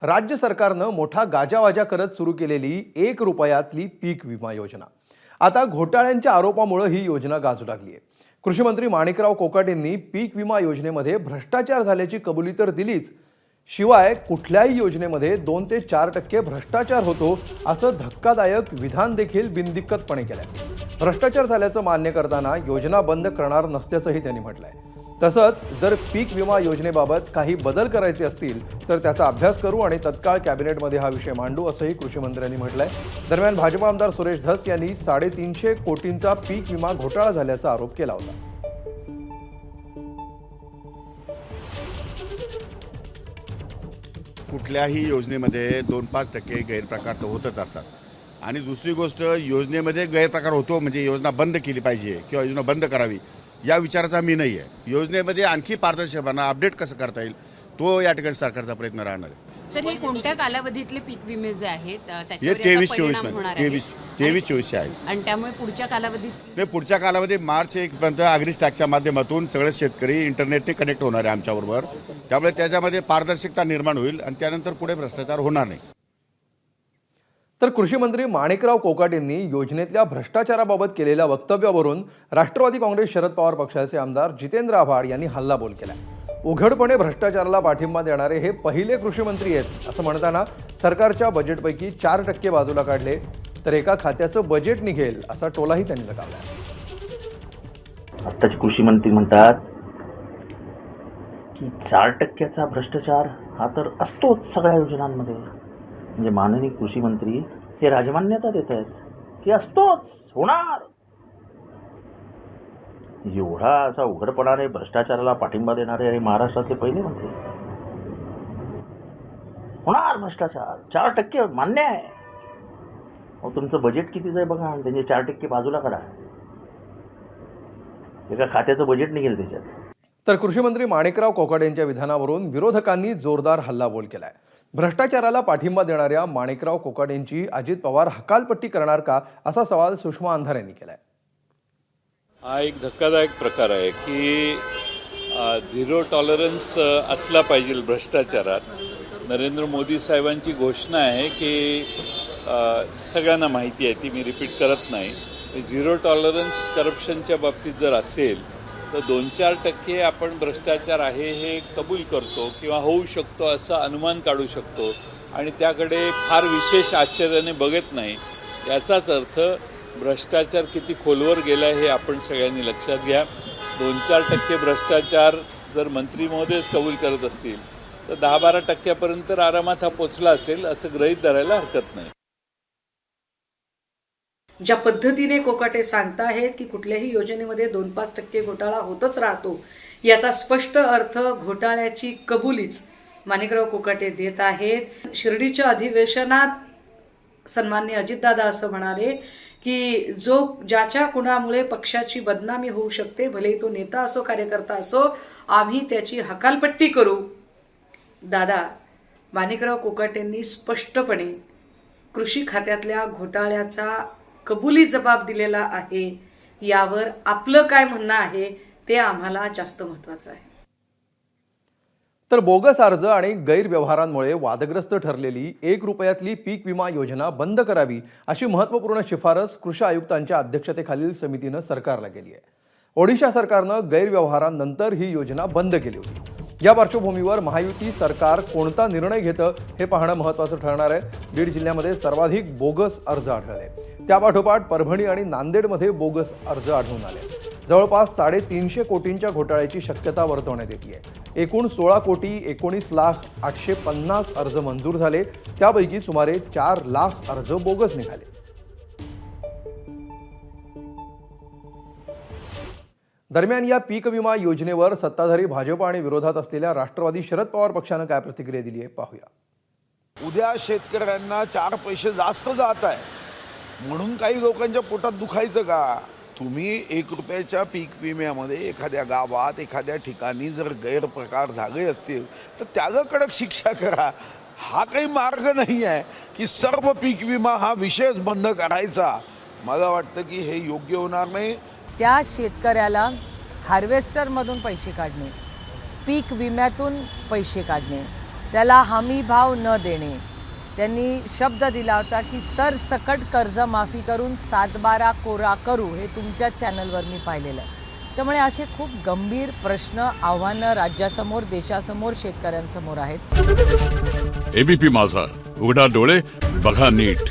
राज्य सरकारनं मोठा गाजावाजा करत सुरू केलेली 1 रुपयातली पीक विमा योजना आता घोटाळ्यांच्या आरोपामुळे ही योजना गाजू लागली आहे। कृषी मंत्री माणिकराव कोकाटेंनी पीक विमा योजनेमध्ये भ्रष्टाचार झाल्याची कबुली तर दिलीच, शिवाय कुठल्याही योजनेमध्ये 2 ते 4% भ्रष्टाचार होतो असं धक्कादायक विधान देखील बिनदिक्कतपणे केलंय। भ्रष्टाचार झाल्याचं मान्य करताना योजना बंद करणार नसल्याचंही त्यांनी म्हटलंय। तसंच जर पीक विमा योजनेबाबत काही बदल करायचे असतील तर त्याचा अभ्यास करू आणि तत्काळ कॅबिनेटमध्ये हा विषय मांडू असंही कृषी मंत्र्यांनी म्हटलंय। दरम्यान भाजप आमदार सुरेश धस यांनी 350 कोटींचा पीक विमा घोटाळा झाल्याचा आरोप केला होता। कुठल्याही योजनेमध्ये 2-5% गैरप्रकार तर होतच असतात आणि दुसरी गोष्ट योजनेमध्ये गैरप्रकार होतो म्हणजे योजना बंद केली पाहिजे किंवा योजना बंद करावी या विचाराचा मी नाही आहे। योजनेमध्ये आणखी पारदर्शकपणा अपडेट कसं करता येईल तो या ठिकाणी सरकारचा प्रयत्न राहणार आहे। सर, हे कोणत्या कालावधीतले पीक विमे जे आहेत हे 23-24 आहे आणि त्यामुळे पुढच्या कालावधीत पुढच्या कालावधी मार्च 1 पर्यंत अग्रिस टॅक्सच्या माध्यमातून सगळे शेतकरी इंटरनेटने कनेक्ट होणार आहे आमच्याबरोबर, त्यामुळे त्याच्यामध्ये पारदर्शकता निर्माण होईल आणि त्यानंतर पुढे भ्रष्टाचार होणार नाही। तर कृषी मंत्री माणिकराव कोकाटेंनी योजनेतल्या भ्रष्टाचाराबाबत केलेल्या वक्तव्यावरून राष्ट्रवादी काँग्रेस शरद पवार पक्षाचे आमदार जितेंद्र आव्हाड यांनी हल्लाबोल केलाय। उघडपणे भ्रष्टाचाराला पाठिंबा देणारे हे पहिले कृषी मंत्री आहेत असं म्हणताना सरकारच्या बजेटपैकी 4% बाजूला काढले तर एका खात्याचं बजेट निघेल असा टोलाही त्यांनी लगावलाय। आताचे कृषी मंत्री म्हणतात की 4%चा भ्रष्टाचार हा तर असतोच सगळ्या योजनांमध्ये। म्हणजे माननीय कृषी मंत्री हे राजमान्यता देत आहेत की असतोच, होणार। एवढा असा उघडपणाने भ्रष्टाचाराला पाठिंबा देणारे हे महाराष्ट्रातले पहिले मंत्री। होणार भ्रष्टाचार, 4% मान्य आहे। अहो, तुमचं बजेट कितीच आहे बघा आणि त्यांचे 4% बाजूला करा, एका खात्याचं बजेट निघेल त्याच्यात। तर कृषी मंत्री माणिकराव कोकाटे यांच्या विधानावरून विरोधकांनी जोरदार हल्लाबोल केलाय। भ्रष्टाचाराला पाठिंबा देणाऱ्या माणिकराव कोकाटेंची अजित पवार हकालपट्टी करणार का असा सवाल सुषमा अंधारे यांनी केलाय। हा एक धक्कादायक प्रकार आहे की झिरो टॉलरन्स असला पाहिजे भ्रष्टाचारात। नरेंद्र मोदी साहेबांची घोषणा आहे की सगळ्यांना माहिती आहे, ती मी रिपीट करत नाही। झिरो टॉलरन्स करप्शनच्या बाबतीत जर असेल तर 2-4% आपण भ्रष्टाचार आहे हे कबूल करतो किंवा होऊ शकतो असा अनुमान काढू शकतो आणि त्याकडे फार विशेष आश्चर्याने बघत नाही। याचाच अर्थ भ्रष्टाचार किती खोलवर गेला हे आपण सगळ्यांनी लक्षात घ्या। 2-4% भ्रष्टाचार जर मंत्री महोदयच कबूल करत असतील तर 10-12% आरामात हा पोचला असेल असं गृहीत धरायला हरकत नाही। ज्या पद्धतीने कोकाटे सांगताहेत की कुठल्याही योजनेमध्ये 2-5% घोटाळा होतच राहतो, याचा स्पष्ट अर्थ घोटाळ्याची कबुलीच माणिकराव कोकाटे देत आहेत। शिर्डीच्या अधिवेशनात सन्माननीय अजितदादा असं म्हणाले की ज्याच्या कुणामुळे पक्षाची बदनामी होऊ शकते, भले तो नेता असो कार्यकर्ता असो, आम्ही त्याची हकालपट्टी करू। दादा, माणिकराव कोकाटेंनी स्पष्टपणे कृषी खात्यातल्या घोटाळ्याचा कबुली जबाब दिलेला आहे। यावर आपलं काय म्हणणं आहे ते आम्हाला जास्त महत्त्वाचं आहे। तर बोगस अर्ज आणि गैरव्यवहारांमुळे वादग्रस्त ठरलेली 1 रुपयातली पीक विमा योजना बंद करावी अशी महत्त्वपूर्ण शिफारस कृषी आयुक्तांच्या अध्यक्षतेखालील समितीनं सरकारला केली आहे। ओडिशा सरकारनं गैरव्यवहारांनंतर ही योजना बंद केली होती। या पार्श्वभूमीवर महायुती सरकार कोणता निर्णय घेतं हे पाहणं महत्त्वाचं ठरणार आहे। बीड जिल्ह्यामध्ये सर्वाधिक बोगस अर्ज आढळले, त्यापाठोपाठ परभणी आणि नांदेडमध्ये बोगस अर्ज आढळून आले। जवळपास 350 कोटींच्या घोटाळ्याची शक्यता वर्तवण्यात येते। एकूण 16,19,850 अर्ज मंजूर झाले, त्यापैकी सुमारे 4 लाख अर्ज बोगस निघाले। दरम्यान या पीक विमा योजनेवर सत्ताधारी भाजप आणि विरोधात असलेल्या राष्ट्रवादी शरद पवार पक्षानं काय प्रतिक्रिया दिली आहे पाहूया। उद्या शेतकऱ्यांना 4 पैसे जास्त जात आहे म्हणून काही लोकांच्या पोटात दुखायचं का? तुम्ही 1 रुपयाच्या पीक विम्यामध्ये एखाद्या गावात एखाद्या ठिकाणी जर गैरप्रकार झाले असतील तर त्याला कडक शिक्षा करा। हा काही मार्ग नाही आहे की सर्व पीक विमा हा विषयच बंद करायचा। मला वाटतं की हे योग्य होणार नाही। त्या शेतकऱ्याला हार्वेस्टरमधून पैसे काढणे, पीक विम्यातून पैसे काढणे, त्याला हमी भाव न देणे, त्यांनी शब्द दिला होता की सरसकट कर्जमाफी करून 7/12 कोरा करू, हे तुमच्या चॅनलवर मी पाहिलेलं आहे. त्यामुळे असे खूप गंभीर प्रश्न, आव्हानं राज्यासमोर, देशासमोर, शेतकऱ्यांसमोर आहेत. एबीपी माझा, उघडा डोळे बघा नीट.